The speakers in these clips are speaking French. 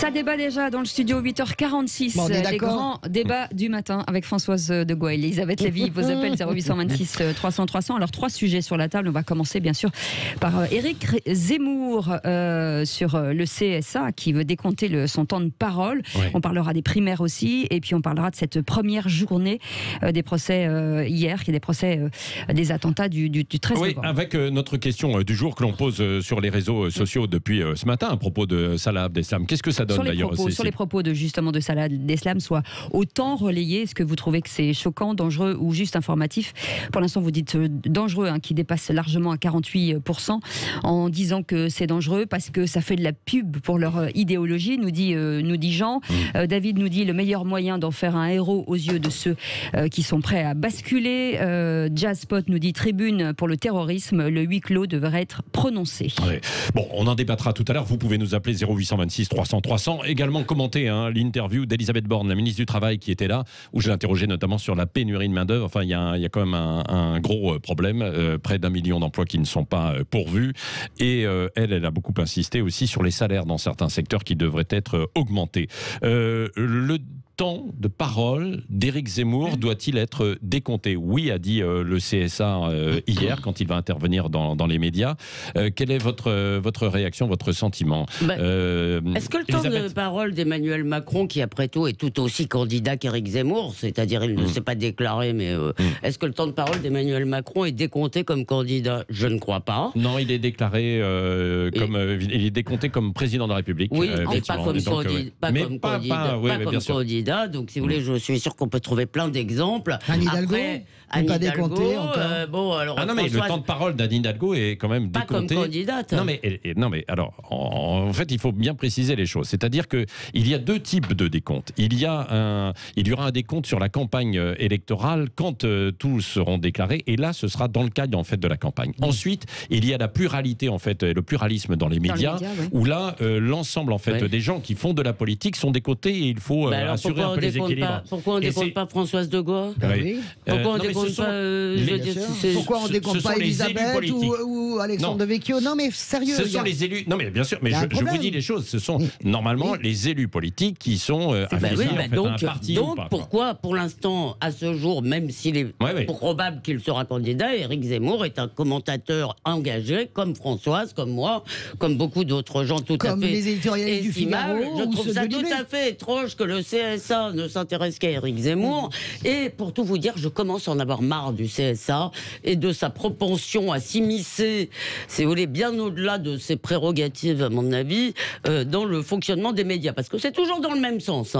Ça débat déjà dans le studio 8h46. Bon, les grands débats du matin avec Françoise de Gouaix, Elisabeth Lévy. Vos appels 0826 300 300. Alors 3 sujets sur la table. On va commencer bien sûr par Éric Zemmour sur le CSA qui veut décompter son temps de parole. Ouais. On parlera des primaires aussi et puis on parlera de cette première journée des procès hier, qui est des procès des attentats du 13 novembre. Oui, avec notre question du jour que l'on pose sur les réseaux sociaux depuis ce matin à propos de Salah Abdeslam. Qu'est-ce que ça donne d'ailleurs sur les propos de Salah Abdeslam soient autant relayés? Est-ce que vous trouvez que c'est choquant, dangereux ou juste informatif? Pour l'instant, vous dites dangereux, qui dépasse largement à 48%, en disant que c'est dangereux parce que ça fait de la pub pour leur idéologie, nous dit Jean. David nous dit le meilleur moyen d'en faire un héros aux yeux de ceux qui sont prêts à basculer. Jazzpot nous dit tribune pour le terrorisme, le huis clos devrait être prononcé. Ouais. Bon, on en débattra tout à l'heure. Vous pouvez nous appeler 0826 300 300. Également commenter l'interview d'Elisabeth Borne, la ministre du Travail, qui était là, où je l'ai interrogée notamment sur la pénurie de main-d'œuvre. Enfin, il y a quand même un gros problème. Près d'1 million d'emplois qui ne sont pas pourvus. Et elle a beaucoup insisté aussi sur les salaires dans certains secteurs qui devraient être augmentés. Le temps de parole d'Éric Zemmour doit-il être décompté? Oui, a dit le CSA hier quand il va intervenir dans les médias. Quelle est votre réaction, votre sentiment? Est-ce que le temps de parole d'Emmanuel Macron, qui après tout est tout aussi candidat qu'Éric Zemmour, c'est-à-dire il ne s'est pas déclaré, mais est-ce que le temps de parole d'Emmanuel Macron est décompté comme candidat? Je ne crois pas. Non, il est déclaré il est décompté comme président de la République. Oui, mais pas comme candidat. Donc, si vous voulez, je suis sûr qu'on peut trouver plein d'exemples. Anne Hidalgo, pas décompté encore. Non, mais le temps de parole d'Anne Hidalgo est quand même décompté. Pas comme candidate. Non, mais alors, en fait, il faut bien préciser les choses. C'est-à-dire qu'il y a deux types de décompte. Il y aura un décompte sur la campagne électorale quand tous seront déclarés. Et là, ce sera dans le cadre, en fait, de la campagne. Ensuite, il y a la pluralité, en fait, le pluralisme dans les médias, où là, l'ensemble, en fait, des gens qui font de la politique sont décomptés et il faut assurer un peu les équilibres. Pourquoi on ne décompte pas Françoise de Gaulle? Pourquoi on ne décompte pas Pourquoi on ne décompte pas Elisabeth ou Alexandre Devecchio? Non, mais sérieux. Ce sont les élus. Non, mais bien sûr, mais je vous dis les choses. Ce sont normalement les élus politiques qui sont affiliés à un parti. Donc pourquoi, pour l'instant, à ce jour, même s'il est probable qu'il sera candidat, Éric Zemmour est un commentateur engagé, comme Françoise, comme moi, comme beaucoup d'autres gens tout à fait comme les éditorialistes du Figaro. Je trouve ça tout à fait étrange que le CSA ne s'intéresse qu'à Éric Zemmour. Et pour tout vous dire, je commence à en avoir marre du CSA et de sa propension à s'immiscer, si vous voulez, bien au-delà de ses prérogatives, à mon avis, dans le fonctionnement des médias. Parce que c'est toujours dans le même sens.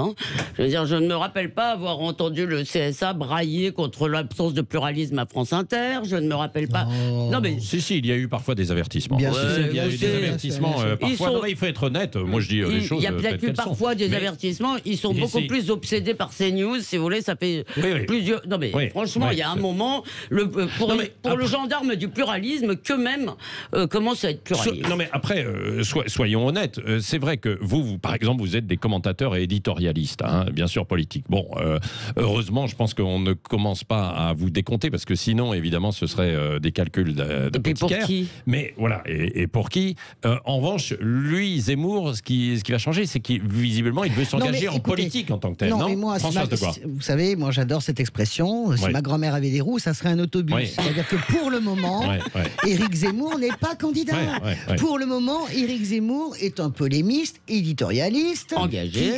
Je veux dire, je ne me rappelle pas avoir entendu le CSA brailler contre l'absence de pluralisme à France Inter. Je ne me rappelle pas. Non, mais si, il y a eu parfois des avertissements. Bien sûr, il y a eu des avertissements parfois. Il faut être honnête. Moi, je dis les choses. Il y a peut-être eu parfois des avertissements. Ils sont beaucoup plus obsédés par CNews, si vous voulez. Ça fait plusieurs. Non, mais franchement, il y a un moment, pour le gendarme du pluralisme, qu'eux-mêmes commencent à être pluralistes. Non, mais après, soyons honnêtes. C'est vrai que vous, par exemple, vous êtes des commentateurs et éditorialistes, bien sûr, politiques. Bon, heureusement, je pense qu'on ne commence pas à vous décompter, parce que sinon, évidemment, ce serait des calculs d'apothicaire. Pour qui? Mais voilà, et pour qui? En revanche, lui, Zemmour, ce qui va changer, c'est qu'il visiblement, il veut s'engager en politique en tant que tel. Non, mais moi, vous savez, moi, j'adore cette expression. Si ma grand-mère avait des roues, ça serait un autobus. C'est-à-dire que pour le moment, Éric Zemmour n'est pas candidat. Pour le moment, Éric Zemmour est un polémiste, éditorialiste,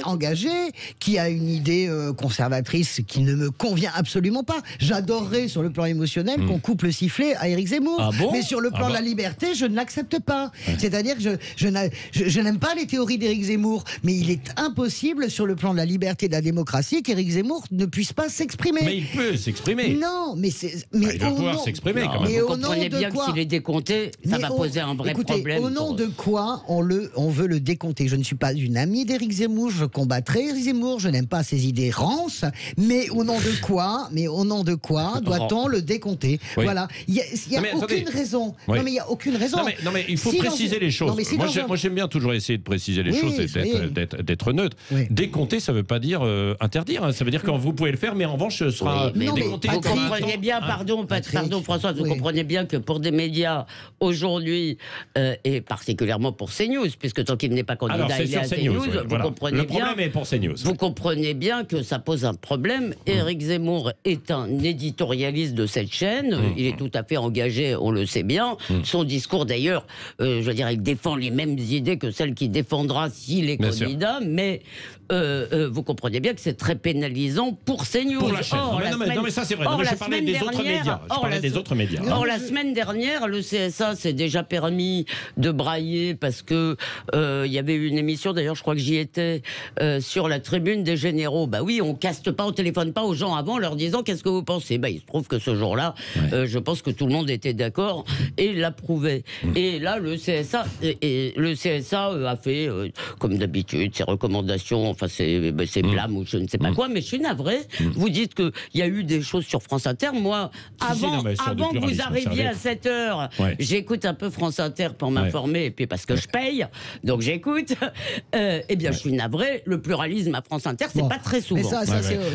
engagé, qui a une idée conservatrice qui ne me convient absolument pas. J'adorerais, sur le plan émotionnel, qu'on coupe le sifflet à Éric Zemmour. Mais sur le plan de la liberté, je ne l'accepte pas. C'est-à-dire que je n'aime pas les théories d'Éric Zemmour, mais il est impossible, sur le plan de la liberté et de la démocratie, qu'Éric Zemmour ne puisse pas s'exprimer. Mais il peut s'exprimer. Non, mais il doit pouvoir s'exprimer quand même. Mais vous comprenez bien que s'il est décompté, ça va poser un vrai problème. Au nom de quoi on veut le décompter? Je ne suis pas une amie d'Éric Zemmour, je combattrai Éric Zemmour, je n'aime pas ses idées rances, mais au nom de quoi doit-on le décompter? Voilà. Il n'y a aucune raison. Non, mais il n'y a aucune raison. Non, mais il faut préciser les choses. Moi, j'aime bien toujours essayer de préciser les choses et d'être neutre. Décompter, ça ne veut pas dire dire interdire. Ça veut dire que vous pouvez le faire, mais en revanche, ce sera décompté. Vous comprenez bien, pardon Françoise, vous comprenez bien que pour des médias aujourd'hui, et particulièrement pour CNews, puisque tant qu'il n'est pas candidat, il est à CNews, vous comprenez le bien. problème est pour CNews. Vous comprenez bien que ça pose un problème. Éric Zemmour est un éditorialiste de cette chaîne. Il est tout à fait engagé, on le sait bien. Son discours, d'ailleurs, je veux dire, il défend les mêmes idées que celles qu'il défendra s'il est candidat, mais vous comprenez bien que c'est très pénalisant pour CNews. Pour la chaîne. Non, mais ça c'est vrai. Je parlais des autres médias. Or, la semaine dernière, le CSA s'est déjà permis de brailler parce que il y avait une émission, d'ailleurs, je crois que j'y étais, sur la tribune des généraux. Bah oui, on caste pas, on téléphone pas aux gens avant, leur disant qu'est-ce que vous pensez. Bah il se trouve que ce jour-là, je pense que tout le monde était d'accord et l'approuvait. Et là, le CSA a fait, comme d'habitude, ses recommandations. Enfin, c'est blâme ou je ne sais pas quoi. Mais je suis navré. Vous dites qu'il y a eu des choses sur France Inter. Moi, avant que vous arriviez à 7h, j'écoute un peu France Inter pour m'informer, et puis parce que je paye, donc j'écoute. Eh bien, je suis navré. Le pluralisme à France Inter, c'est pas très souvent.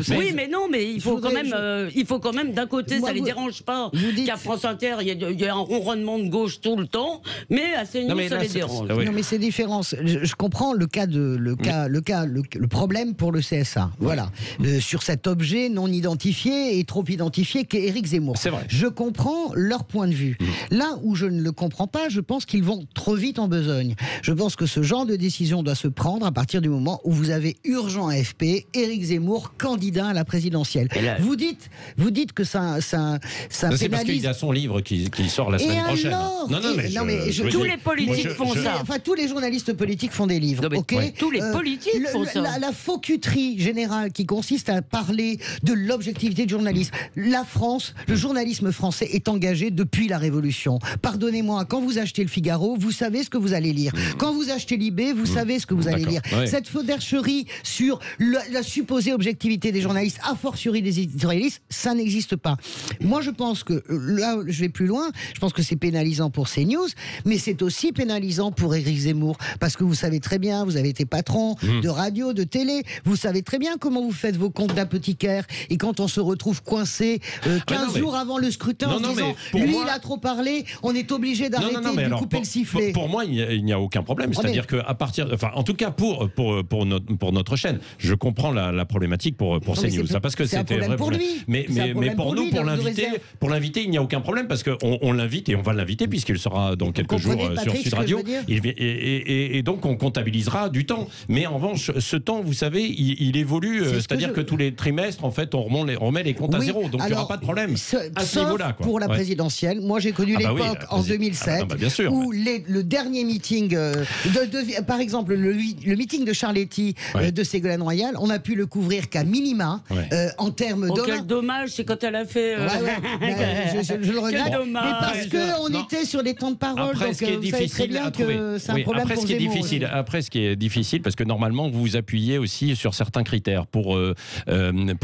Oui, mais non, mais il faut quand même, d'un côté, ça les dérange pas qu'à France Inter, il y a un ronronnement de gauche tout le temps, mais à CNews, ça les dérange. Non, mais c'est différent. Je comprends le problème pour le CSA. Voilà. Sur cet objet non identifié et trop identifié qu'est Éric Zemmour. C'est vrai. Je comprends leur point de vue. Là où je ne le comprends pas, je pense qu'ils vont trop vite en besogne. Je pense que ce genre de décision doit se prendre à partir du moment où vous avez urgent AFP, Éric Zemmour, candidat à la présidentielle. Vous dites que ça pénalise. C'est parce qu'il y a son livre qui sort la semaine prochaine. Tous les politiques font ça. Enfin, tous les journalistes politiques font des livres. Tous les politiques font ça. La faucuterie générale qui consiste à parler de l'objectivité du journalisme. La France, le journalisme français est engagé depuis la Révolution. Pardonnez-moi, quand vous achetez le Figaro, vous savez ce que vous allez lire. Quand vous achetez Libé, vous savez ce que vous allez lire. Cette faudercherie sur la supposée objectivité des journalistes, a fortiori des éditorialistes, ça n'existe pas. Moi, je pense que, là, je vais plus loin, je pense que c'est pénalisant pour CNews, mais c'est aussi pénalisant pour Éric Zemmour, parce que vous savez très bien, vous avez été patron de radio, de télé, vous savez très bien comment vous faites vos comptes d'apothicaire, et quand on se retrouve coincé 15 jours avant le scrutin en disant, lui, il a trop parlé, on est obligé d'arrêter, de couper le sifflet. Pour moi, il n'y a aucun problème. C'est-à-dire qu'à partir... Enfin, en tout cas, pour notre chaîne, je comprends la problématique pour CNews. Parce que c'était vrai pour lui. Mais pour nous, pour l'inviter, il n'y a aucun problème, parce qu'on l'invite, et on va l'inviter, puisqu'il sera dans quelques jours sur Sud Radio. Et donc, on comptabilisera du temps. Mais en revanche, ce temps, vous savez, il évolue. C'est-à-dire que tous les trimestres, en fait, on remet les comptes à zéro. Donc, il n'y aura pas de problème à ce niveau-là. Pour la présidentielle, moi, j'ai connu l'époque en 2007, où le dernier meeting, par exemple, le meeting de Charletti de Ségolène Royal, on a pu le couvrir qu'à minima, en termes d'hommes. Quel dommage, c'est quand elle a fait... je le regrette. Mais parce qu'on était sur des temps de parole, après, donc ce qui est vous savez très bien que c'est un problème pour Zemmour. Après, ce qui est difficile, parce que normalement, vous vous appuyez aussi sur certains critères pour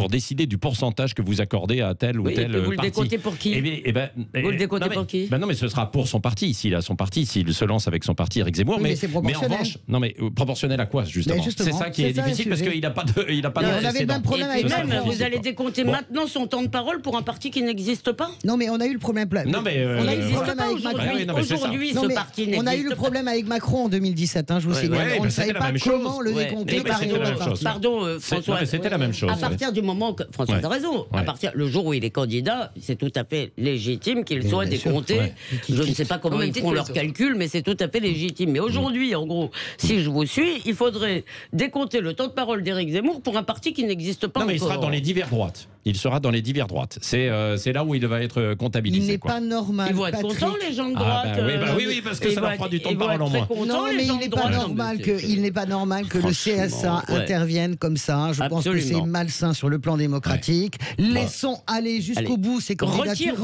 décider du pourcentage que vous accordez à tel ou tel parti. Vous le décomptez pour qui Vous le décomptez pour qui Non, mais ce sera pour son parti. S'il a son parti, s'il se lance avec son parti, Éric Zemmour. Mais en revanche, proportionnel à quoi, justement? C'est ça qui est difficile, parce qu'il n'a pas de... On avait le même problème avec Macron. Vous allez décompter maintenant son temps de parole pour un parti qui n'existe pas? Non, mais on a eu le problème. Non, mais on a eu le problème avec Macron. Aujourd'hui, ce parti n'existe pas. On a eu le problème avec Macron en 200017, je vous signale. On ne savait pas comment le décompter par une autre partie. Pardon, François. C'était la même chose. À partir du moment que François a raison, à partir le jour où il est candidat, c'est tout à fait légitime qu'il soit décompté. Je ne sais pas comment ils font leurs calculs, mais c'est tout à fait légitime. Mais aujourd'hui, en gros, si je vous suis, il faudrait décompter le temps de parole d'Éric Zemmour pour un parti qui n'existe pas encore. Non, mais il sera dans les divers droites. Il sera dans les divers droites. C'est là où il va être comptabilisé. Il n'est pas normal. Ils vont être contents, les gens de droite. Oui, parce que ça leur fera du temps de parole en moins. Non, mais il n'est pas normal que le CSA intervienne comme ça. Je pense que c'est malsain sur le plan démocratique. Laissons aller jusqu'au bout ces candidatures.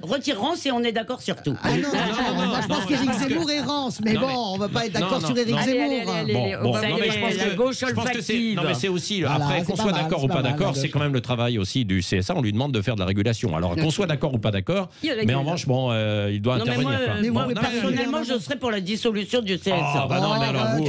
Retire Rance et on est d'accord sur tout. Ah non, moi je pense qu'Éric Zemmour est Rance. Mais bon, on ne va pas être d'accord sur Éric Zemmour. La gauche olfactive. Non, mais c'est aussi, après, qu'on soit d'accord ou pas d'accord, c'est quand même le travail aussi aussi du CSA, on lui demande de faire de la régulation. Alors qu'on soit d'accord ou pas d'accord, mais en revanche, bon, il doit intervenir. Moi, personnellement, je serais pour la dissolution du CSA. Ah, bah non, mais alors vous...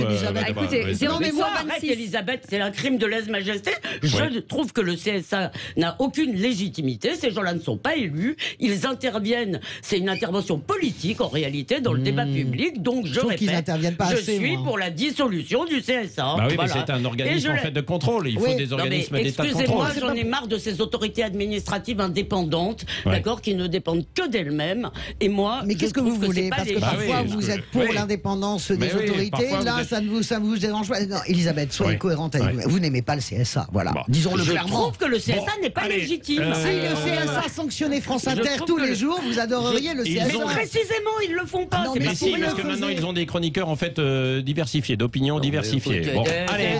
écoutez, 0826... Elisabeth, c'est un crime de lèse-majesté. Je trouve que le CSA n'a aucune légitimité. Ces gens-là ne sont pas élus. Ils interviennent. C'est une intervention politique, en réalité, dans le débat public. Donc, je répète, je suis pour la dissolution du CSA. Bah oui, mais c'est un organisme en fait de contrôle. Il faut des organismes d'État de contrôle. Excusez-moi, j'en ai marre de ces autorités administratives indépendantes, d'accord, qui ne dépendent que d'elles-mêmes. Et moi, mais qu'est-ce que vous voulez? Parce que parfois vous êtes pour l'indépendance des autorités. Là, ça ne vous dérange pas. Non, Elisabeth, soyez cohérente avec vous. Vous n'aimez pas le CSA, voilà. Disons-le clairement. Je trouve que le CSA n'est pas légitime. Si le CSA sanctionnait France Inter tous les jours, vous adoreriez le CSA. Mais précisément, ils le font pas. Mais si, parce que maintenant ils ont des chroniqueurs en fait diversifiés, d'opinions diversifiées. Bon, allez,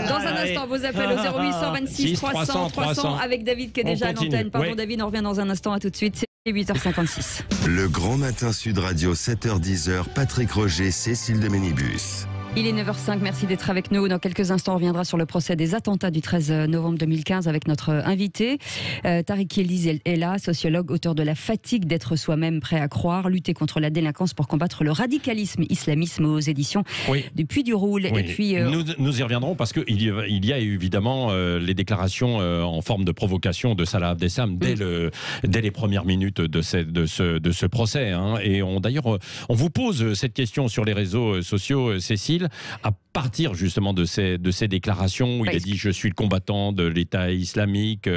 dans un instant, vous appelez au 0826 300 300 avec David qui est déjà à l'antenne. Pardon David, on revient dans un instant, à tout de suite. C'est 8h56. Le Grand Matin Sud Radio, 7h-10h, Patrick Roger, Cécile de Ménibus. Il est 9h05, merci d'être avec nous. Dans quelques instants, on reviendra sur le procès des attentats du 13 novembre 2015 avec notre invité. Tariq Yildiz est là, sociologue, auteur de La fatigue d'être soi-même, prêt à croire, lutter contre la délinquance pour combattre le radicalisme islamisme aux éditions du Puy du Roule. Oui. Et puis, nous y reviendront parce qu'il y a évidemment les déclarations en forme de provocation de Salah Abdeslam dès les premières minutes de ce procès. Hein. Et d'ailleurs, on vous pose cette question sur les réseaux sociaux, Cécile. À partir justement de ces déclarations où il a dit je suis le combattant de l'État islamique.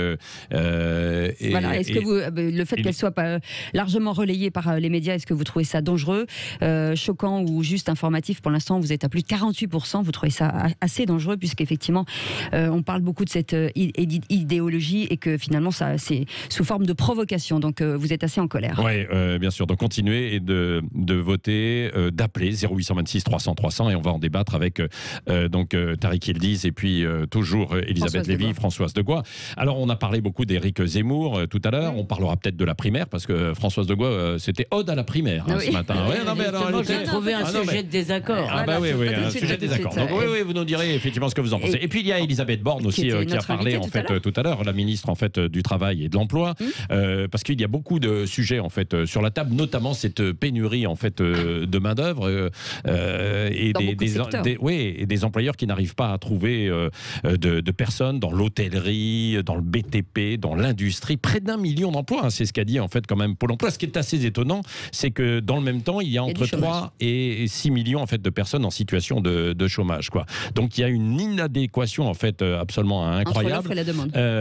Voilà. Est-ce que le fait qu'elle soit pas largement relayée par les médias, est-ce que vous trouvez ça dangereux, choquant ou juste informatif? Pour l'instant, vous êtes à plus de 48%. Vous trouvez ça assez dangereux puisqu'effectivement, on parle beaucoup de cette idéologie et que finalement, ça c'est sous forme de provocation. Donc, vous êtes assez en colère. Oui, bien sûr. Donc, continuez et de voter, d'appeler 0826 300 300 et on va en débattre avec Tariq Yildiz et puis toujours Elisabeth Lévy, Françoise Degois. Alors on a parlé beaucoup d'Éric Zemmour tout à l'heure, on parlera peut-être de la primaire parce que Françoise Degois c'était ode à la primaire ce matin. J'ai trouvé un sujet de désaccord. Un sujet de désaccord. Donc vous nous direz effectivement ce que vous en pensez. Et puis il y a Elisabeth Borne aussi qui a parlé en fait tout à l'heure, la ministre en fait du Travail et de l'Emploi, parce qu'il y a beaucoup de sujets en fait sur la table, notamment cette pénurie en fait de main d'œuvre et des employeurs qui n'arrivent pas à trouver de personnes dans l'hôtellerie, dans le BTP, dans l'industrie. Près d'1 million d'emplois, c'est ce qu'a dit en fait quand même Pôle emploi. Ce qui est assez étonnant, c'est que dans le même temps, il y a entre 3 et 6 millions en fait de personnes en situation de chômage, quoi. Donc il y a une inadéquation en fait absolument incroyable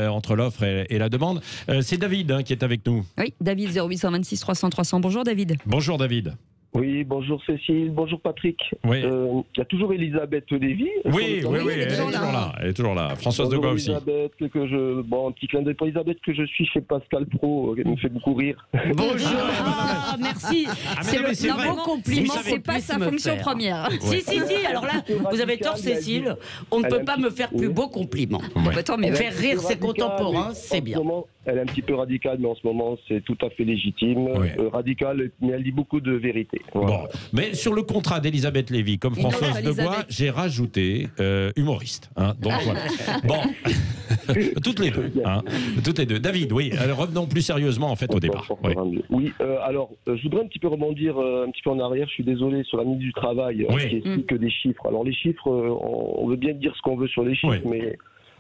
entre l'offre et la demande. C'est David qui est avec nous. Oui, David 0826 300 300. Bonjour David. Bonjour David. Oui, bonjour Cécile, bonjour Patrick. Oui. Il y a toujours Elisabeth Lévy. Oui, elle est toujours là. Françoise Degois aussi. Elisabeth, un petit clin d'œil pour Elisabeth que je suis chez Pascal Pro, qui me fait beaucoup rire. Bonjour. Merci. C'est le beau compliment, c'est pas sa fonction première. Si. Alors là, vous avez tort, Cécile. On ne peut pas me faire plus beau compliment. Faire rire ses contemporains, c'est bien. Elle est un petit peu radicale, mais en ce moment, c'est tout à fait légitime. Radicale, mais elle dit beaucoup de vérité. Voilà. Bon. Mais sur le contrat d'Elisabeth Lévy, comme Françoise Degois, j'ai rajouté humoriste. Hein, donc voilà. Bon, toutes les deux. David, oui. Alors, revenons plus sérieusement en fait au départ. Oui. Alors, je voudrais un petit peu rebondir un petit peu en arrière. Je suis désolé sur la ministre du Travail qui explique que des chiffres. Alors les chiffres, on veut bien dire ce qu'on veut sur les chiffres, mais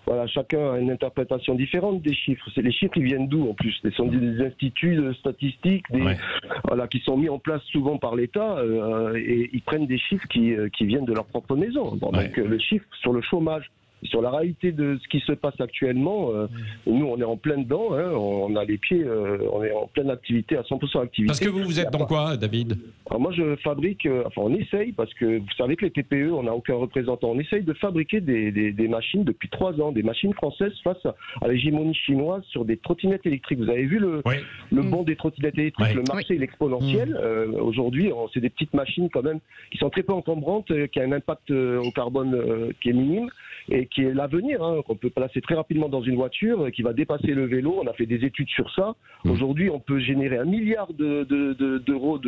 voilà, chacun a une interprétation différente des chiffres. Les chiffres, ils viennent d'où en plus? Ce sont des instituts de statistiques qui sont mis en place souvent par l'État et ils prennent des chiffres qui viennent de leur propre maison. Donc le chiffre sur le chômage, sur la réalité de ce qui se passe actuellement, nous on est en plein dedans, on a les pieds, on est en pleine activité, à 100% activité. Parce que vous êtes dans quoi, David? Alors moi je fabrique, on essaye, parce que vous savez que les TPE, on n'a aucun représentant, on essaye de fabriquer des machines depuis 3 ans, des machines françaises face à l'hégémonie chinoise sur des trottinettes électriques. Vous avez vu le bond des trottinettes électriques, le marché il est exponentiel. Aujourd'hui, c'est des petites machines quand même qui sont très peu encombrantes, qui ont un impact au carbone qui est minime, et qui est l'avenir, hein, qu'on peut placer très rapidement dans une voiture, qui va dépasser le vélo. On a fait des études sur ça. Aujourd'hui, on peut générer 1 milliard d'euros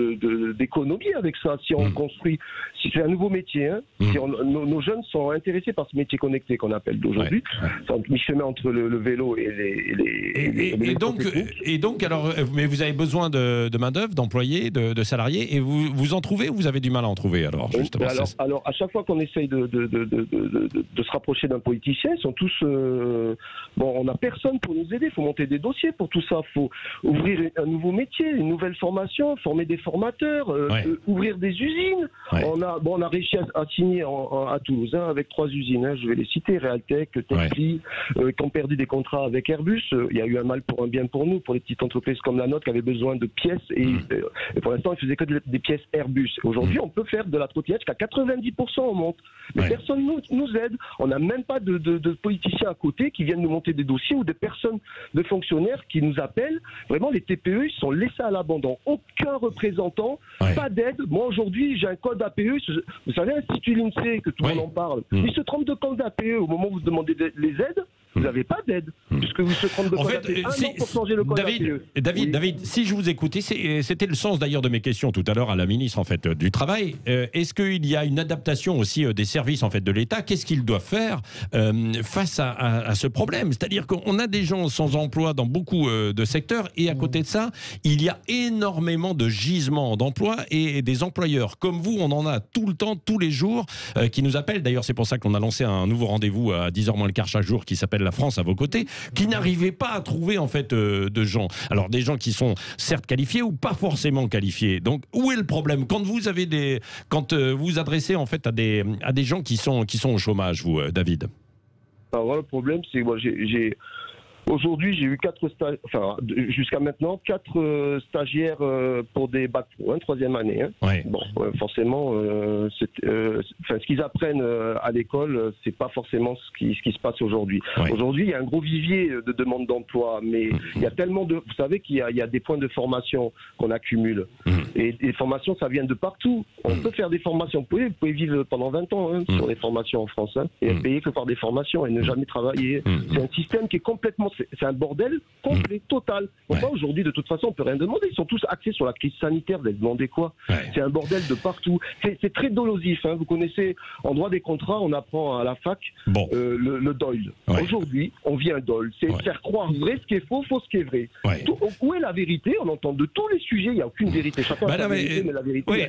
d'économie avec ça, si on construit, si c'est un nouveau métier, hein, si nos jeunes sont intéressés par ce métier connecté qu'on appelle d'aujourd'hui. C'est un mi-chemin entre le vélo et donc, alors, mais vous avez besoin de main-d'œuvre, d'employés, de salariés, et vous en trouvez ou vous avez du mal à en trouver alors, justement? Alors, à chaque fois qu'on essaye de se rapprocher d'un politicien, ils sont tous. On n'a personne pour nous aider. Il faut monter des dossiers pour tout ça. Il faut ouvrir un nouveau métier, une nouvelle formation, former des formateurs, ouvrir des usines. Ouais. On a réussi à signer à Toulouse avec 3 usines. Hein, je vais les citer, Realtech, Techli, qui ont perdu des contrats avec Airbus. Il y a eu un mal pour un bien pour nous, pour les petites entreprises comme la nôtre qui avaient besoin de pièces. Et pour l'instant, ils faisaient que des pièces Airbus. Aujourd'hui, on peut faire de la trottinette jusqu'à 90% on monte. Mais personne nous aide. On n'a même pas de politiciens à côté qui viennent nous monter des dossiers ou des personnes, de fonctionnaires qui nous appellent. Vraiment, les TPE, ils sont laissés à l'abandon. Aucun représentant, pas d'aide. Moi, aujourd'hui, j'ai un code APE. Vous savez, l'Institut l'INSEE, que tout le monde en parle. Il se trompe de code APE au moment où vous demandez les aides. Vous n'avez pas d'aide, puisque vous se trompez de code APE. Un an pour changer le code APE. David, si je vous écoutais, c'était le sens d'ailleurs de mes questions tout à l'heure à la ministre en fait du Travail. Est-ce qu'il y a une adaptation aussi des services en fait de l'État? Qu'est-ce qu'ils doivent faire face à ce problème? C'est-à-dire qu'on a des gens sans emploi dans beaucoup de secteurs et à côté de ça, il y a énormément de gisements d'emploi et des employeurs comme vous, on en a tout le temps, tous les jours, qui nous appellent. D'ailleurs, c'est pour ça qu'on a lancé un nouveau rendez-vous à 10h moins le quart chaque jour qui s'appelle La France à vos côtés, qui n'arrivaient pas à trouver en fait de gens. Alors des gens qui sont certes qualifiés ou pas forcément qualifiés. Donc où est le problème quand vous avez vous adressez en fait à des gens qui sont au chômage, vous, David? Alors, voilà, le problème, c'est que moi, aujourd'hui, j'ai eu 4 stagiaires, enfin, jusqu'à maintenant, 4 stagiaires pour des bacs pro, 3e année. Hein. Ouais. Bon, forcément, ce qu'ils apprennent à l'école, c'est pas forcément ce qui se passe aujourd'hui. Ouais. Aujourd'hui, il y a un gros vivier de demande d'emploi, mais il y a tellement de... Vous savez qu'il y a des points de formation qu'on accumule. Et les formations, ça vient de partout. On peut faire des formations. Vous pouvez vivre pendant 20 ans sur des formations en France, et être payé que par des formations et ne jamais travailler. C'est un système qui est complètement... C'est un bordel complet, total. Pourquoi aujourd'hui, de toute façon, on peut rien demander. Ils sont tous axés sur la crise sanitaire. Vous allez demander quoi? C'est un bordel de partout. C'est très dolosif. Hein. Vous connaissez, en droit des contrats, on apprend à la fac le Doyle. Aujourd'hui, on vit un Doyle. C'est faire croire vrai ce qui est faux, faux ce qui est vrai. Où est la vérité? On entend de tous les sujets, il n'y a aucune vérité. Chacun a sa vérité, mais la vérité,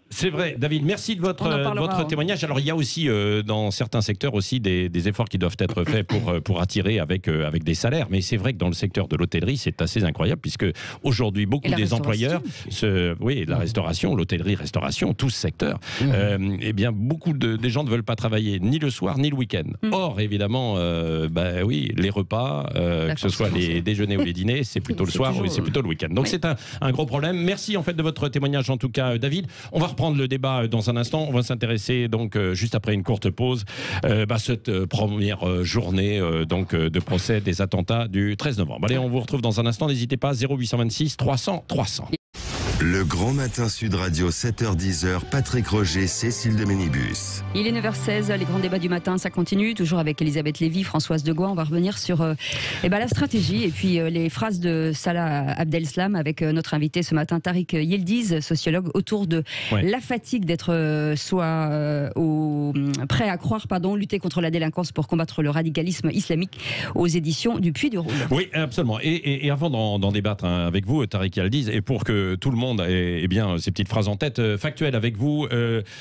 c'est vrai. David, merci de votre témoignage. Alors, il y a aussi, dans certains secteurs, aussi des efforts qui doivent être faits pour attirer avec des salaires. Mais c'est vrai que dans le secteur de l'hôtellerie, c'est assez incroyable, puisque aujourd'hui, beaucoup des employeurs, la restauration, l'hôtellerie-restauration, tout ce secteur, eh bien, beaucoup des gens ne veulent pas travailler ni le soir, ni le week-end. Or, évidemment, les repas, que ce soit les déjeuners ou les dîners, c'est plutôt le soir ou c'est plutôt le week-end. Donc, c'est un gros problème. Merci, en fait, de votre témoignage, en tout cas, David. On va reprendre le débat dans un instant. On va s'intéresser, donc, juste après une courte pause, cette première journée de procès des attentats du 13 novembre. Allez, on vous retrouve dans un instant. N'hésitez pas, 0826 300 300. Le Grand Matin Sud Radio, 7h-10h, Patrick Roger, Cécile de Ménibus. Il est 9h16, les grands débats du matin, ça continue, toujours avec Elisabeth Lévy, Françoise Degois. On va revenir sur la stratégie et puis les phrases de Salah Abdeslam avec notre invité ce matin, Tariq Yildiz, sociologue, autour de la fatigue d'être prêt à croire, lutter contre la délinquance pour combattre le radicalisme islamique, aux éditions du Puy du Rôle. Oui, absolument. Et avant d'en débattre avec vous, Tariq Yildiz, et pour que tout le monde ait bien ces petites phrases en tête, factuelles avec vous,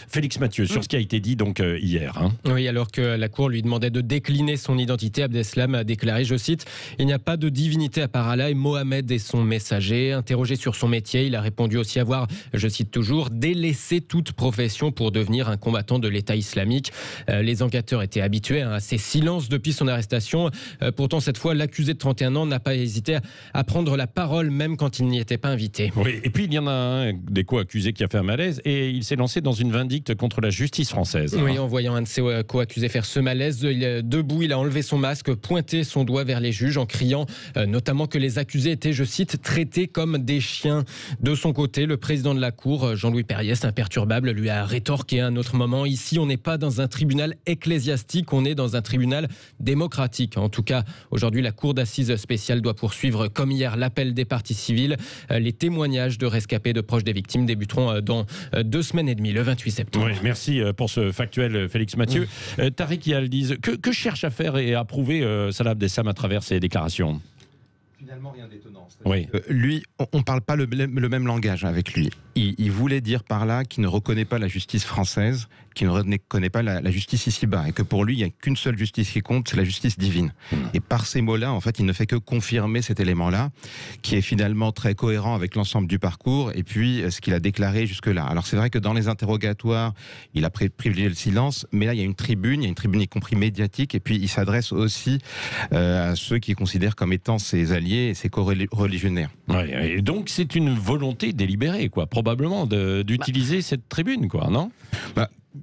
Félix Mathieu, sur ce qui a été dit hier. Hein. Oui, alors que la Cour lui demandait de décliner son identité, Abdeslam a déclaré, je cite, « Il n'y a pas de divinité à part Allah et Mohamed est son messager ». Interrogé sur son métier, il a répondu aussi avoir, je cite toujours, « délaissé toute profession pour devenir un combattant de l'État islamique ». Les enquêteurs étaient habitués à ces silences depuis son arrestation. Pourtant, cette fois, l'accusé de 31 ans n'a pas hésité à prendre la parole, même quand il n'y était pas invité. Oui, et puis il y en a un des co-accusés qui a fait un malaise et il s'est lancé dans une vindicte contre la justice française. Oui, en voyant un de ses co-accusés faire ce malaise, debout, il a enlevé son masque, pointé son doigt vers les juges en criant notamment que les accusés étaient, je cite, traités comme des chiens. De son côté, le président de la Cour, Jean-Louis Perriès, imperturbable, lui a rétorqué à un autre moment, ici on n'est pas dans dans un tribunal ecclésiastique, on est dans un tribunal démocratique. En tout cas, aujourd'hui, la cour d'assises spéciale doit poursuivre, comme hier, l'appel des parties civiles. Les témoignages de rescapés, de proches des victimes débuteront dans 2 semaines et demie, le 28 septembre. Oui, merci pour ce factuel, Félix Mathieu. Tariq Yildiz, que cherche à faire et à prouver Salah Abdeslam à travers ses déclarations ? Finalement, rien d'étonnant. Oui. Lui, on ne parle pas le même langage avec lui. Il voulait dire par là qu'il ne reconnaît pas la justice française, qu'il ne reconnaît pas la justice ici-bas, et que pour lui, il n'y a qu'une seule justice qui compte, c'est la justice divine. Et par ces mots-là, en fait, il ne fait que confirmer cet élément-là, qui est finalement très cohérent avec l'ensemble du parcours, et puis ce qu'il a déclaré jusque-là. Alors c'est vrai que dans les interrogatoires, il a privilégié le silence, mais là, il y a une tribune y compris médiatique, et puis il s'adresse aussi à ceux qu'il considère comme étant ses alliés et ses co-religionnaires. Ouais, et donc c'est une volonté délibérée, quoi, probablement, d'utiliser cette tribune, quoi, non ?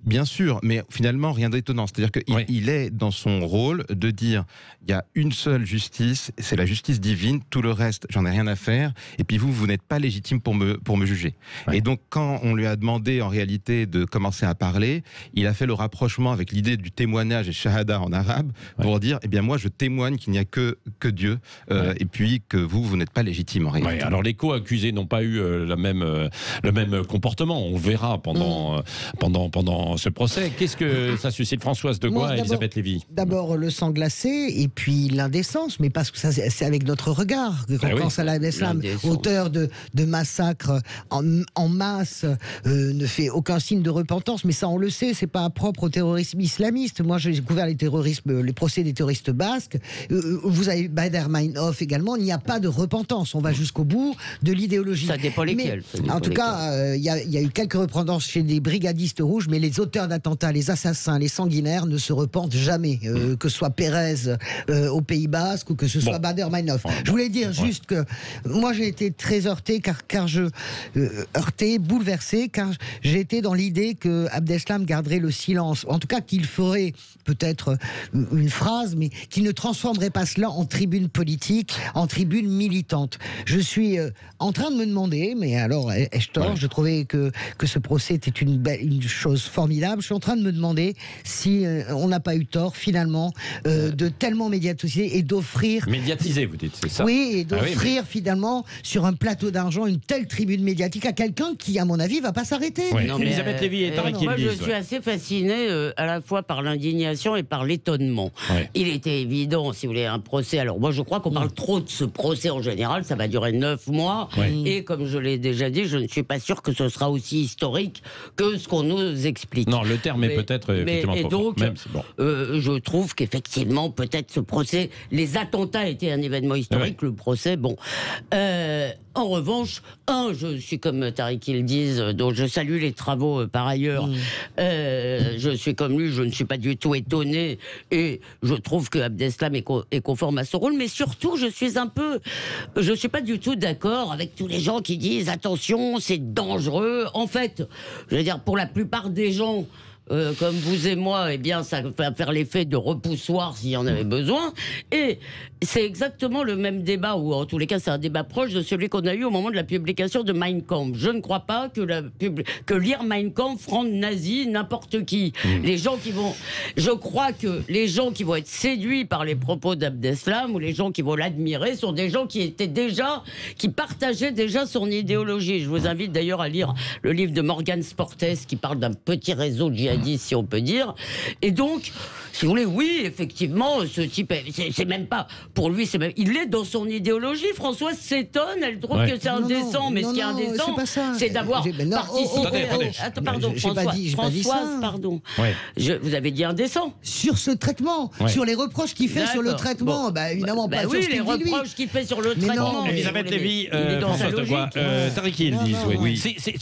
Bien sûr, mais finalement, rien d'étonnant. C'est-à-dire qu'il est dans son rôle de dire il y a une seule justice, c'est la justice divine, tout le reste, j'en ai rien à faire, et puis vous n'êtes pas légitime pour me juger. Ouais. Et donc, quand on lui a demandé, en réalité, de commencer à parler, il a fait le rapprochement avec l'idée du témoignage et shahada en arabe, pour dire, eh bien, moi, je témoigne qu'il n'y a que Dieu, et puis que vous n'êtes pas légitime, en réalité. Alors, les co-accusés n'ont pas eu le même comportement. On verra pendant ce procès. Qu'est-ce que ça suscite, Françoise Degois et Elisabeth Lévy ? D'abord le sang glacé et puis l'indécence, mais parce que ça c'est avec notre regard. Quand Salah Abdeslam, auteur de massacres en masse, ne fait aucun signe de repentance, mais ça on le sait, c'est pas propre au terrorisme islamiste. Moi j'ai découvert les procès des terroristes basques. Vous avez Bader Meinhof également, il n'y a pas de repentance. On va jusqu'au bout de l'idéologie. Ça dépend lesquels. En tout cas, il y a eu quelques repentance chez les brigadistes rouges, mais les auteurs d'attentats, les assassins, les sanguinaires ne se repentent jamais, que ce soit Pérez au Pays Basque ou que ce soit Bader Meinhof. Je voulais dire juste que moi j'ai été très heurté bouleversé, car j'ai été dans l'idée que Abdeslam garderait le silence, en tout cas qu'il ferait peut-être une phrase, mais qu'il ne transformerait pas cela en tribune politique, en tribune militante. Je suis en train de me demander, mais alors ai-je tort, je trouvais que ce procès était une chose formidable. Je suis en train de me demander si on n'a pas eu tort finalement de tellement médiatiser et d'offrir... Médiatiser, vous dites, c'est ça ? Oui, et d'offrir finalement sur un plateau d'argent une telle tribune médiatique à quelqu'un qui, à mon avis, va pas s'arrêter. Elisabeth Lévy et Tariq Yildiz. Moi, je suis assez fascinée à la fois par l'indignation et par l'étonnement. Il était évident, si vous voulez, un procès. Alors moi, je crois qu'on parle trop de ce procès en général. Ça va durer 9 mois. Et comme je l'ai déjà dit, je ne suis pas sûr que ce sera aussi historique que ce qu'on nous explique. Non, le terme est peut-être effectivement trop fort. Même, je trouve qu'effectivement, peut-être ce procès, les attentats étaient un événement historique, le procès, bon. En revanche, je suis comme Tariq Yildiz, dont je salue les travaux par ailleurs. Je suis comme lui, je ne suis pas du tout étonné et je trouve que Abdeslam est conforme à son rôle, mais surtout, je suis pas du tout d'accord avec tous les gens qui disent attention, c'est dangereux. En fait, je veux dire, pour la plupart des gens, comme vous et moi, eh bien, ça va faire l'effet de repoussoir s'il y en avait besoin. Et c'est exactement le même débat, ou en tous les cas, c'est un débat proche de celui qu'on a eu au moment de la publication de Mein Kampf. Je ne crois pas que lire Mein Kampf rende nazi n'importe qui. Je crois que les gens qui vont être séduits par les propos d'Abdeslam ou les gens qui vont l'admirer sont des gens qui partageaient déjà son idéologie. Je vous invite d'ailleurs à lire le livre de Morgan Sportes qui parle d'un petit réseau de djihadistes, si on peut dire. Et donc, si vous voulez, oui, effectivement, ce type, c'est même pas, pour lui, il est dans son idéologie. Françoise s'étonne, elle trouve que c'est indécent, mais ce qui est indécent, c'est d'avoir participé. Pardon, Françoise, pardon. Vous avez dit indécent. Sur ce traitement, sur les reproches qu'il fait sur le traitement, évidemment pas sur ce qu'il dit, les reproches qu'il fait sur le traitement. Elisabeth Lévy, Françoise Degois, Tariq Yildiz,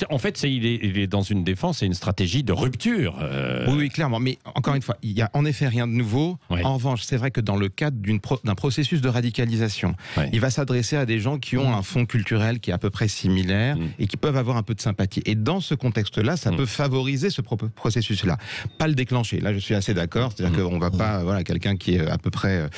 en fait, il est dans une défense et une stratégie de rupture. Oui, clairement. Mais encore une fois, il y a en effet rien de nouveau. En revanche, c'est vrai que dans le cadre d'un processus de radicalisation, il va s'adresser à des gens qui ont un fond culturel qui est à peu près similaire et qui peuvent avoir un peu de sympathie. Et dans ce contexte-là, ça peut favoriser ce processus-là. Pas le déclencher. Là, je suis assez d'accord. C'est-à-dire qu'on va pas, quelqu'un qui est à peu près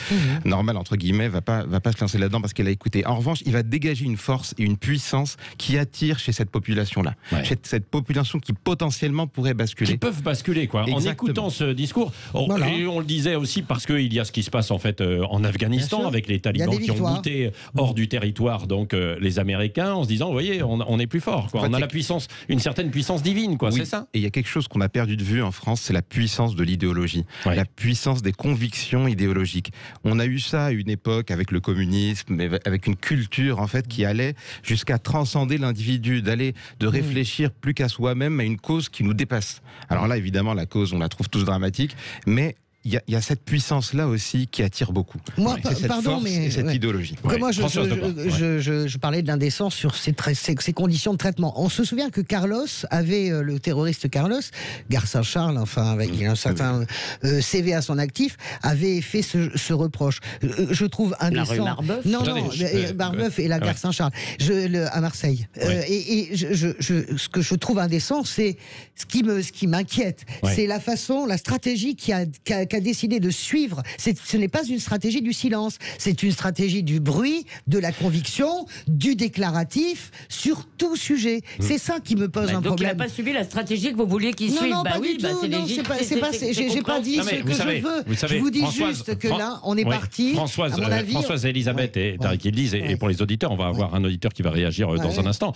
normal, entre guillemets, va pas se lancer là-dedans parce qu'elle a écouté. En revanche, il va dégager une force et une puissance qui attire chez cette population-là. Chez cette population qui potentiellement pourrait basculer. Qui peuvent basculer. basculer, quoi. En écoutant ce discours, et on le disait aussi parce qu'il y a ce qui se passe en fait en Afghanistan avec les talibans qui ont bouté hors du territoire donc les Américains en se disant, vous voyez, on est plus fort, quoi. On a la puissance, une certaine puissance divine, quoi. C'est ça. Et il y a quelque chose qu'on a perdu de vue en France, c'est la puissance de l'idéologie, la puissance des convictions idéologiques. On a eu ça à une époque avec le communisme, avec une culture en fait qui allait jusqu'à transcender l'individu, de réfléchir plus qu'à soi-même à une cause qui nous dépasse. Alors là, évidemment, la cause, on la trouve tous dramatique, mais il y a cette puissance-là aussi qui attire beaucoup. Moi, cette pardon, mais et cette idéologie. Moi, je parlais de l'indécence sur ces conditions de traitement. On se souvient que Carlos avait, le terroriste Carlos, Garcin Charles, enfin, avec un certain CV à son actif, avait fait ce reproche. Je trouve indécent. La rue Marbeuf. Non, Marbeuf et la Garcin Charles, à Marseille. Ce que je trouve indécent, c'est ce qui m'inquiète. C'est la façon, la stratégie qu'a décidé de suivre. Ce n'est pas une stratégie du silence, c'est une stratégie du bruit, de la conviction, du déclaratif, sur tout sujet. C'est ça qui me pose un problème. Donc il n'a pas suivi la stratégie que vous vouliez qu'il suive. Non, pas du tout. J'ai pas dit ce que je veux. Je vous dis juste que là, on est parti. Françoise Elisabeth et Tariq Yildiz, et pour les auditeurs, on va avoir un auditeur qui va réagir dans un instant.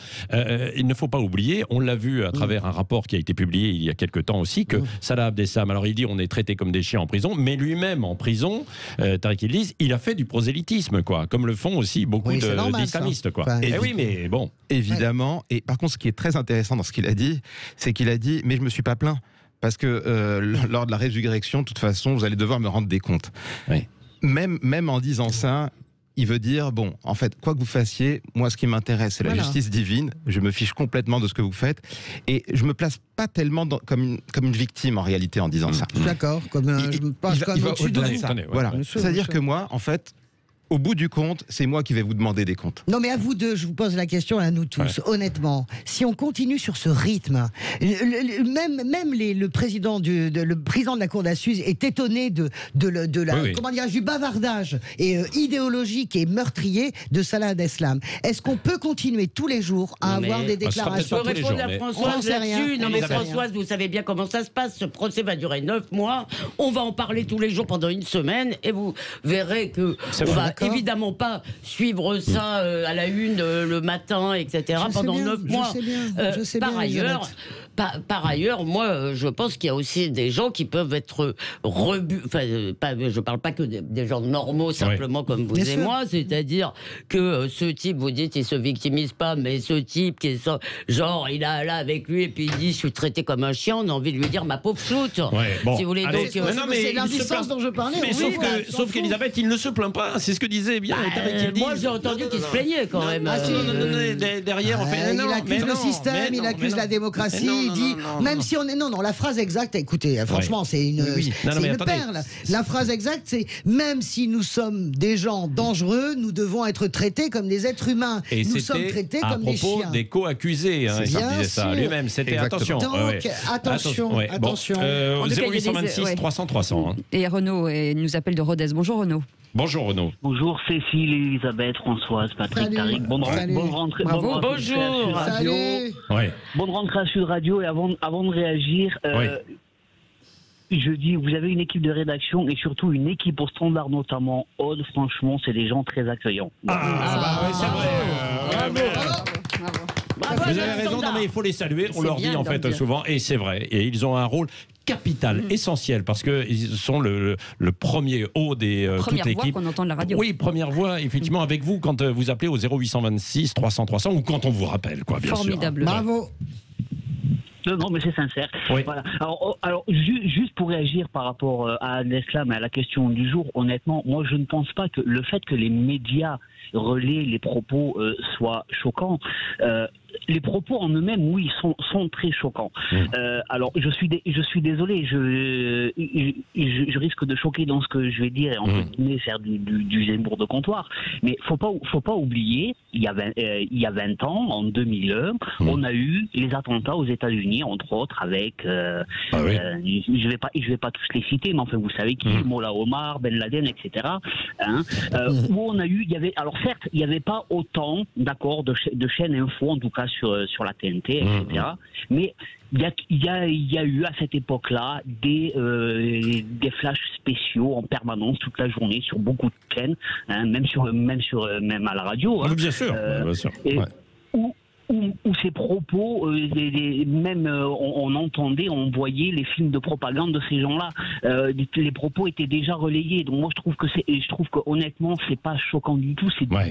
Il ne faut pas oublier, on l'a vu à travers un rapport qui a été publié il y a quelques temps aussi, que Salah Abdeslam, alors il dit on est traité comme des chiens en prison, mais lui-même en prison, Tariq Yildiz, il a fait du prosélytisme, quoi, comme le font aussi beaucoup d'islamistes, quoi. Oui, mais bon. Évidemment. Et par contre, ce qui est très intéressant dans ce qu'il a dit, c'est qu'il a dit, mais je me suis pas plaint. Parce que lors de la résurrection, de toute façon, vous allez devoir me rendre des comptes. Oui. Même en disant ça, il veut dire, bon, en fait, quoi que vous fassiez, moi, ce qui m'intéresse, c'est la justice divine. Je me fiche complètement de ce que vous faites. Et je me place pas tellement comme une victime, en réalité, en disant ça. D'accord. Il va au-delà de ça. Voilà. C'est-à-dire que moi, en fait, au bout du compte, c'est moi qui vais vous demander des comptes. Non, mais à vous deux, je vous pose la question, à nous tous, honnêtement. Si on continue sur ce rythme, même le président de la Cour d'assises est étonné du bavardage idéologique et meurtrier de Salah Abdeslam. Est-ce qu'on peut continuer tous les jours à avoir des déclarations? Je peux répondre à Françoise là-dessus. Non, mais Françoise, vous savez bien comment ça se passe. Ce procès va durer 9 mois. On va en parler tous les jours pendant une semaine et vous verrez que on va évidemment pas suivre ça à la une le matin, etc. pendant 9 mois. Je sais bien, par ailleurs, moi, je pense qu'il y a aussi des gens qui peuvent être je parle pas que des gens normaux, simplement comme vous et moi, c'est-à-dire que ce type, vous dites, il se victimise pas, mais ce type qui est genre, il a là avec lui et puis il dit, je suis traité comme un chien, on a envie de lui dire, ma pauvre floute. Si vous voulez, donc, c'est l'indécence dont je parlais. Mais sauf qu'Elisabeth, il ne se plaint pas. C'est ce que disait bien. Moi, j'ai entendu qu'il se plaignait quand même. Derrière, on fait. Il accuse le système, il accuse la démocratie. Il dit, même si on est. Non, la phrase exacte, écoutez, franchement, c'est une perle. La phrase exacte, c'est même si nous sommes des gens dangereux, nous devons être traités comme des êtres humains. Et nous sommes traités comme des chiens. À propos des co-accusés, il disait ça lui-même. C'était attention. Donc, attention. 0826 300 300. Et Renaud nous appelle de Rodez. Bonjour Renaud. Bonjour Renaud. Bonjour Cécile, Elisabeth, Françoise, Patrick, Tariq. Bonne rentrée. Bonjour. Bonne rentrée à Sud Radio. Et avant de réagir, je dis, vous avez une équipe de rédaction et surtout une équipe au standard, notamment Aude. Franchement, c'est des gens très accueillants. C'est vrai. Bravo. Vous avez raison, non mais il faut les saluer, on leur dit en fait souvent, et c'est vrai, et ils ont un rôle capital, essentiel, parce qu'ils sont le premier haut des toute l'équipe. Première voix qu'on entend de la radio. Oui, première voix, effectivement, avec vous, quand vous appelez au 0826 300 300, ou quand on vous rappelle, quoi, bien Formidable. sûr. Bravo. Non, mais c'est sincère. Oui. Voilà. Alors juste pour réagir par rapport à l'islam et à la question du jour, honnêtement, moi je ne pense pas que le fait que les médias relaient les propos soit choquant. Les propos en eux-mêmes, oui, sont très choquants. Alors, je suis désolé, je risque de choquer dans ce que je vais dire et entre guillemets faire du Zemmour de comptoir. Mais faut pas oublier, il y a 20 ans, en 2001, on a eu les attentats aux États-Unis, entre autres, avec je vais pas tous les citer, mais enfin vous savez qui, Mollah Omar, Ben Laden, etc. Où on a eu, Alors certes, il n'y avait pas autant, d'accord, de chaînes info, en tout cas sur la TNT, etc. Mais il y a eu à cette époque-là des flashs spéciaux en permanence toute la journée sur beaucoup de chaînes, hein, même à la radio. Hein, bien sûr. Bien sûr. Où ces propos, on entendait, on voyait les films de propagande de ces gens-là. Les propos étaient déjà relayés. Donc moi je trouve que honnêtement c'est pas choquant du tout. C'est du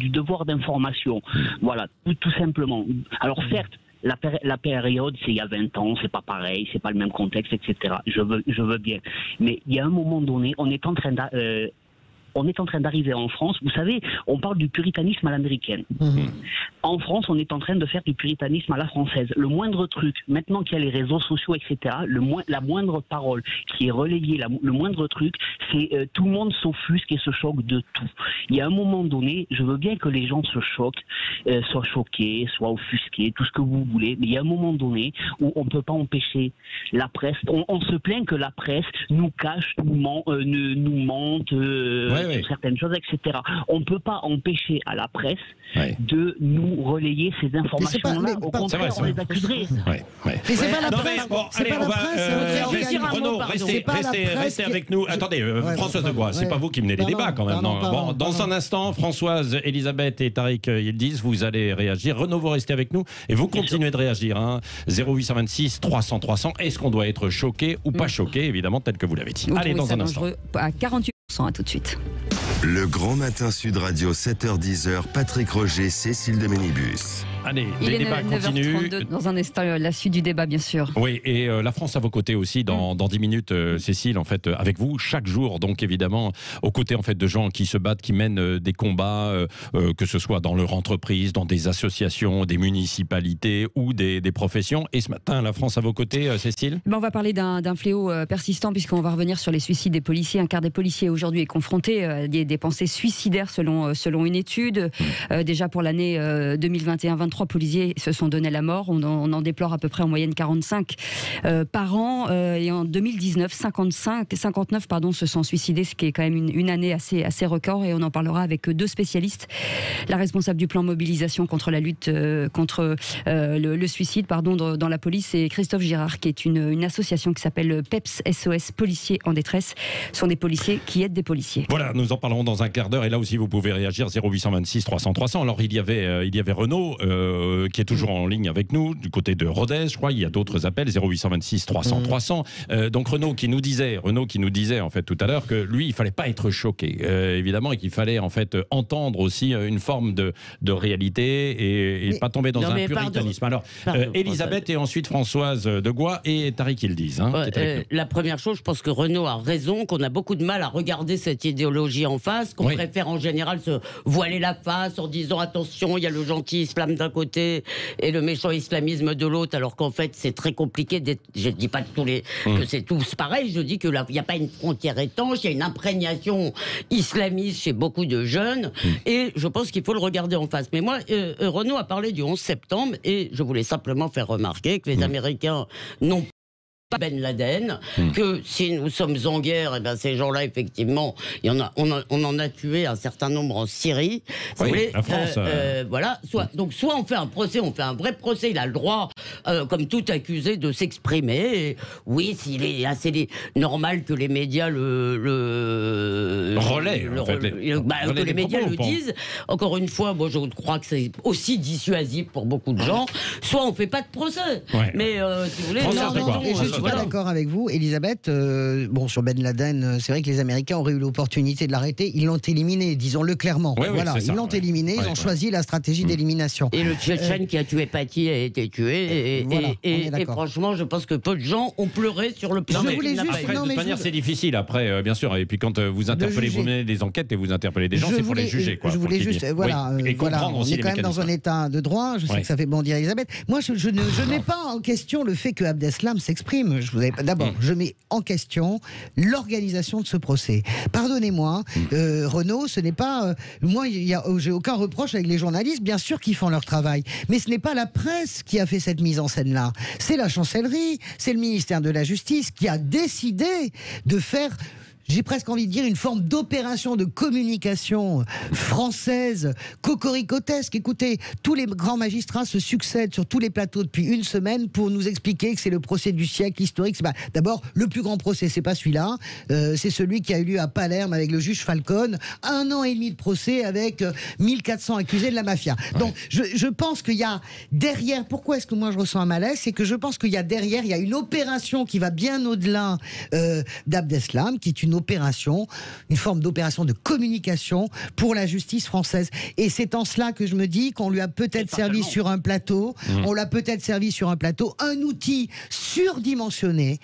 devoir d'information. Voilà, tout simplement. Alors certes. La période, c'est il y a 20 ans, c'est pas pareil, c'est pas le même contexte, etc. Je veux bien. Mais il y a un moment donné, on est en train d'arriver en France. Vous savez, on parle du puritanisme à l'américaine. En France, on est en train de faire du puritanisme à la française. Le moindre truc, maintenant qu'il y a les réseaux sociaux, etc., la moindre parole qui est relayée, le moindre truc, c'est tout le monde s'offusque et se choque de tout. Il y a un moment donné, je veux bien que les gens se choquent, soient choqués, soient offusqués, tout ce que vous voulez, mais il y a un moment donné où on ne peut pas empêcher la presse. On se plaint que la presse nous cache, nous mente, sur certaines choses, etc. On ne peut pas empêcher à la presse de nous relayer ces informations-là. Au contraire, on les accuserait. Mais c'est pas la presse. C'est pas la presse. Renaud, restez avec nous. Attendez, Françoise Degois, c'est pas vous qui menez les débats quand même. Dans un instant, Françoise, Elisabeth et Tariq Yildiz, vous allez réagir. Renaud, vous restez avec nous et vous continuez de réagir. 0826 300 300. Est-ce qu'on doit être choqué ou pas choqué, évidemment, tel que vous l'avez dit. Allez, dans un instant. À 48%, à tout de suite. Le Grand Matin Sud Radio, 7h-10h, Patrick Roger, Cécile de Ménibus. Allez, les débats continuent. 9h32, dans un instant, la suite du débat, bien sûr. Oui, et la France à vos côtés aussi, dans 10 minutes, Cécile, en fait, avec vous, chaque jour, donc évidemment, aux côtés en fait, de gens qui se battent, qui mènent des combats, que ce soit dans leur entreprise, dans des associations, des municipalités ou des professions. Et ce matin, la France à vos côtés, Cécile ? On va parler d'un fléau persistant, puisqu'on va revenir sur les suicides des policiers. Un quart des policiers aujourd'hui est confronté à des pensées suicidaires selon une étude. Déjà pour l'année 2021, 23 policiers se sont donné la mort. On en déplore à peu près en moyenne 45 par an. Et en 2019, 59 se sont suicidés, ce qui est quand même une année assez record. Et on en parlera avec deux spécialistes. La responsable du plan mobilisation contre la lutte contre le suicide dans la police, c'est Christophe Girard, qui est une association qui s'appelle PEPS SOS Policiers en détresse. Ce sont des policiers qui aident des policiers. Voilà, nous en parlerons dans un quart d'heure. Et là aussi, vous pouvez réagir 0826 300 300. Alors, il y avait Renaud qui est toujours en ligne avec nous, du côté de Rodez, je crois. Il y a d'autres appels, 0826 300 300. Donc Renaud qui nous disait en fait tout à l'heure que lui, il fallait pas être choqué, évidemment, et qu'il fallait en fait entendre aussi une forme de réalité et pas tomber dans un puritanisme. Alors, Elisabeth et ensuite Françoise Degois et Tariq Yildiz. La première chose, je pense que Renaud a raison, qu'on a beaucoup de mal à regarder cette idéologie en face, qu'on préfère en général se voiler la face en disant attention, il y a le gentil islam d'un côté et le méchant islamisme de l'autre, alors qu'en fait c'est très compliqué. Je ne dis pas que c'est tous pareil, je dis qu'il n'y a pas une frontière étanche, il y a une imprégnation islamiste chez beaucoup de jeunes et je pense qu'il faut le regarder en face. Mais moi, Renaud a parlé du 11 septembre et je voulais simplement faire remarquer que les Américains n'ont pas Ben Laden, que si nous sommes en guerre, et ben ces gens-là, effectivement, on en a tué un certain nombre en Syrie. Si vous voulez, la France, voilà. Soit on fait un procès, on fait un vrai procès. Il a le droit, comme tout accusé, de s'exprimer. Et oui, s'il est assez normal que les médias le relaient, que les médias le disent. Encore une fois, moi, je crois que c'est aussi dissuasif pour beaucoup de gens. Soit on fait pas de procès. Mais si vous voulez, je suis pas d'accord avec vous, Elisabeth. Sur Ben Laden, c'est vrai que les Américains auraient eu l'opportunité de l'arrêter. Ils l'ont éliminé, disons-le clairement. Ils l'ont éliminé, ils ont choisi la stratégie d'élimination. Et le Tchétchène qui a tué Paty a été tué. Et franchement, je pense que peu de gens ont pleuré sur le plan. De toute manière, c'est difficile après, bien sûr. Et puis quand vous interpellez, vous menez des enquêtes et vous interpellez des gens, c'est pour les juger. Je voulais juste, on est quand même dans un état de droit. Je sais que ça fait bondir Elisabeth. Moi, je n'ai pas en question le fait que Abdeslam s'exprime. D'abord, je mets en question l'organisation de ce procès. Pardonnez-moi, Renaud, ce n'est pas... moi, j'ai aucun reproche avec les journalistes, bien sûr qu'ils font leur travail. Mais ce n'est pas la presse qui a fait cette mise en scène-là. C'est la chancellerie, c'est le ministère de la Justice qui a décidé de faire j'ai presque envie de dire, une forme d'opération de communication française, cocoricotesque. Écoutez, tous les grands magistrats se succèdent sur tous les plateaux depuis une semaine pour nous expliquer que c'est le procès du siècle historique. D'abord, le plus grand procès, c'est pas celui-là, c'est celui qui a eu lieu à Palerme avec le juge Falcone. 1 an et demi de procès avec 1400 accusés de la mafia. Ouais. Donc, je pense qu'il y a derrière, pourquoi est-ce que moi je ressens un malaise? C'est que je pense qu'il y a derrière, il y a une opération qui va bien au-delà d'Abdeslam, qui est une opération, une forme d'opération de communication pour la justice française. Et c'est en cela que je me dis qu'on lui a peut-être servi sur un plateau, on l'a peut-être servi sur un plateau, un outil surdimensionné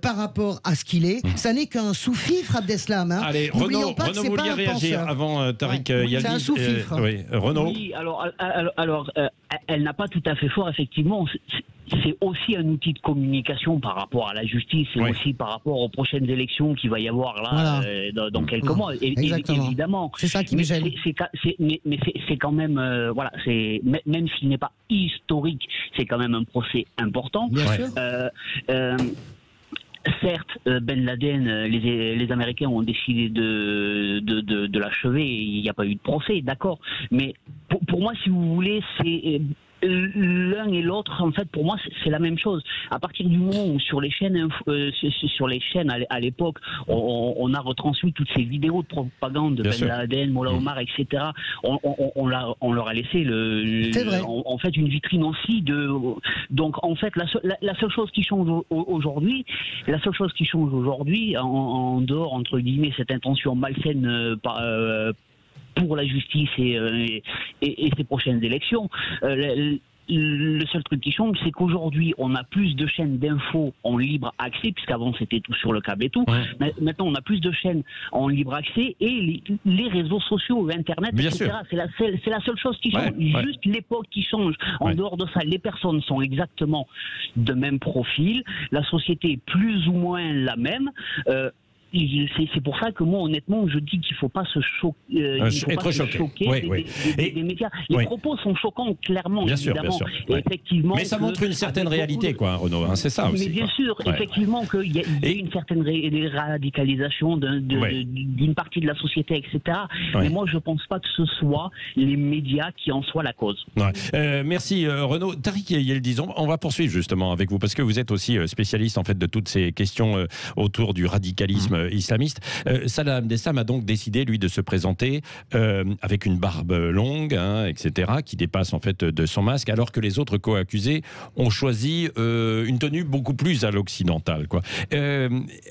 par rapport à ce qu'il est. Ça n'est qu'un sous-fifre, Abdeslam. Hein. Allez, Renaud, vous vouliez réagir avant Tariq Yaldi. C'est un sous-fifre. Oui, Renaud. Oui, alors elle n'a pas tout à fait fort, effectivement. C'est aussi un outil de communication par rapport à la justice et aussi par rapport aux prochaines élections qu'il va y avoir là dans quelques mois. Évidemment. C'est ça qui me gêne. Mais c'est quand même, même s'il n'est pas historique, c'est quand même un procès important. Bien sûr. Certes, Ben Laden, les Américains ont décidé de l'achever et il n'y a pas eu de procès, d'accord. Mais pour moi, si vous voulez, c'est l'un et l'autre, en fait, pour moi, c'est la même chose. À partir du moment où sur les chaînes à l'époque, on a retransmis toutes ces vidéos de propagande de Ben Laden, Mollah Omar, etc. On leur a laissé en fait une vitrine aussi de. Donc en fait, la seule chose qui change aujourd'hui, en dehors entre guillemets cette intention malsaine pour la justice et ses prochaines élections. Le seul truc qui change, c'est qu'aujourd'hui, on a plus de chaînes d'infos en libre accès, puisqu'avant c'était tout sur le câble et tout. Ouais. Maintenant, on a plus de chaînes en libre accès et les réseaux sociaux, Internet, etc. C'est la seule chose qui change. Juste l'époque qui change. En dehors de ça, les personnes sont exactement de même profil. La société est plus ou moins la même. C'est pour ça que moi, honnêtement, je dis qu'il ne faut pas se choquer des médias. Les propos sont choquants, clairement, évidemment. Ouais. Effectivement, mais ça montre une certaine réalité, Renaud. Hein, c'est ça aussi. Mais bien sûr, effectivement, qu'il y a une certaine radicalisation d'une partie de la société, etc. Mais moi, je ne pense pas que ce soit les médias qui en soient la cause. Merci, Renaud. Tariq Yaldi, on va poursuivre justement avec vous, parce que vous êtes aussi spécialiste en fait de toutes ces questions autour du radicalisme islamiste. Salah Abdeslam a donc décidé, lui, de se présenter avec une barbe longue, etc., qui dépasse en fait de son masque, alors que les autres co-accusés ont choisi une tenue beaucoup plus à l'occidentale.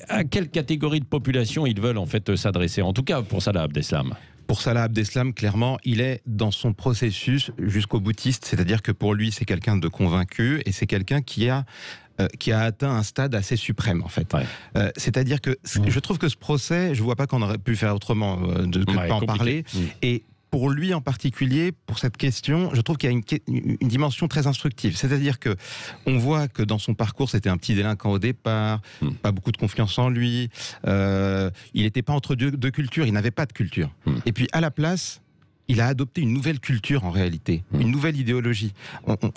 À quelle catégorie de population ils veulent en fait s'adresser, en tout cas pour Salah Abdeslam? Pour Salah Abdeslam, clairement, il est dans son processus jusqu'au boutiste, c'est-à-dire que pour lui, c'est quelqu'un de convaincu et c'est quelqu'un qui a atteint un stade assez suprême, en fait. C'est-à-dire que je trouve que ce procès, je ne vois pas qu'on aurait pu faire autrement que de ne pas en parler. Et pour lui en particulier, pour cette question, je trouve qu'il y a une dimension très instructive. C'est-à-dire que on voit que dans son parcours, c'était un petit délinquant au départ, pas beaucoup de confiance en lui, il n'était pas entre deux cultures, il n'avait pas de culture. Et puis à la place, il a adopté une nouvelle culture en réalité, une nouvelle idéologie.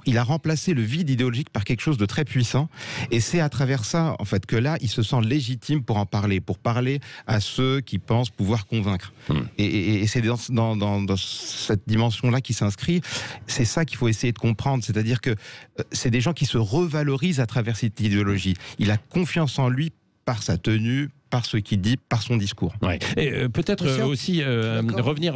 Il a remplacé le vide idéologique par quelque chose de très puissant, et c'est à travers ça en fait que là il se sent légitime pour en parler, pour parler à ceux qui pensent pouvoir convaincre. Et c'est dans cette dimension-là qui s'inscrit. C'est ça qu'il faut essayer de comprendre, c'est-à-dire que c'est des gens qui se revalorisent à travers cette idéologie. Il a confiance en lui par sa tenue, par ce qu'il dit, par son discours. Et peut-être aussi revenir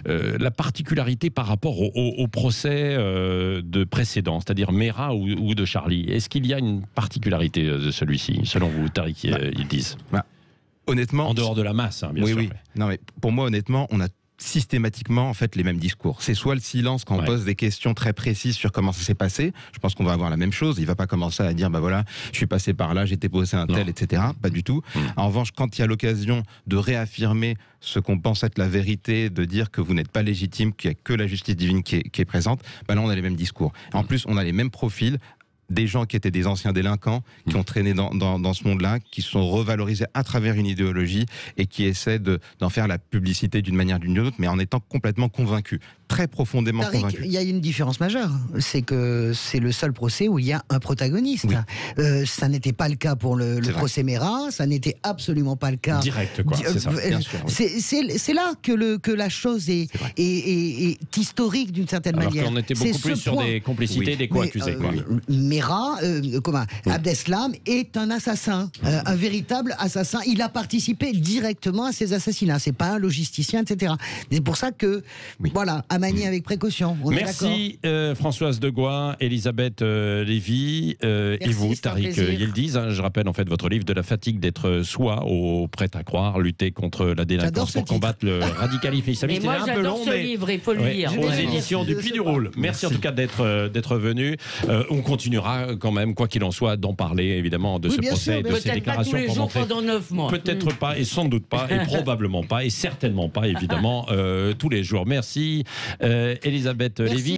la particularité par rapport au procès de précédent, c'est-à-dire Mera ou de Charlie. Est-ce qu'il y a une particularité de celui-ci, selon vous, Tariq Yaldi? Honnêtement, en dehors de la masse, bien sûr. Non, mais pour moi, honnêtement, on a systématiquement en fait les mêmes discours. C'est soit le silence quand on pose des questions très précises sur comment ça s'est passé. Je pense qu'on va avoir la même chose. Il va pas commencer à dire bah voilà, je suis passé par là, j'ai déposé un tel, etc. Pas du tout. En revanche, quand il y a l'occasion de réaffirmer ce qu'on pense être la vérité, de dire que vous n'êtes pas légitime, qu'il n'y a que la justice divine qui est présente, bah là on a les mêmes discours. En plus, on a les mêmes profils. des gens qui étaient des anciens délinquants, qui ont traîné dans ce monde-là, qui sont revalorisés à travers une idéologie et qui essaient d'en faire la publicité d'une manière ou d'une autre, mais en étant complètement convaincus, très profondément convaincus. Il y a une différence majeure, c'est que c'est le seul procès où il y a un protagoniste. Oui. Ça n'était pas le cas pour le procès Mera, ça n'était absolument pas le cas. Direct, quoi, c'est ça, bien sûr. Oui. C'est là que la chose est historique d'une certaine manière. Alors qu'on était beaucoup plus sur des complicités, des co-accusés. Mera, Abdeslam est un assassin, un véritable assassin. Il a participé directement à ces assassinats. C'est pas un logisticien, etc. C'est pour ça que, voilà, à manier avec précaution. Merci Françoise Degois, Elisabeth Lévy et vous, Tariq Yildiz. Je rappelle en fait votre livre De la fatigue d'être soi au prêt à croire, lutter contre la délinquance pour combattre le radicalisme islamiste. Et moi j'adore ce livre, il faut le lire. Aux éditions du Puy du Rôle. Merci en tout cas d'être venu. On continuera quand même, quoi qu'il en soit, d'en parler évidemment de ce procès et de ces déclarations. Pas tous les jours pendant 9 mois. Peut-être pas, et sans doute pas, et probablement pas, et certainement pas, évidemment, tous les jours. Merci Elisabeth Lévy.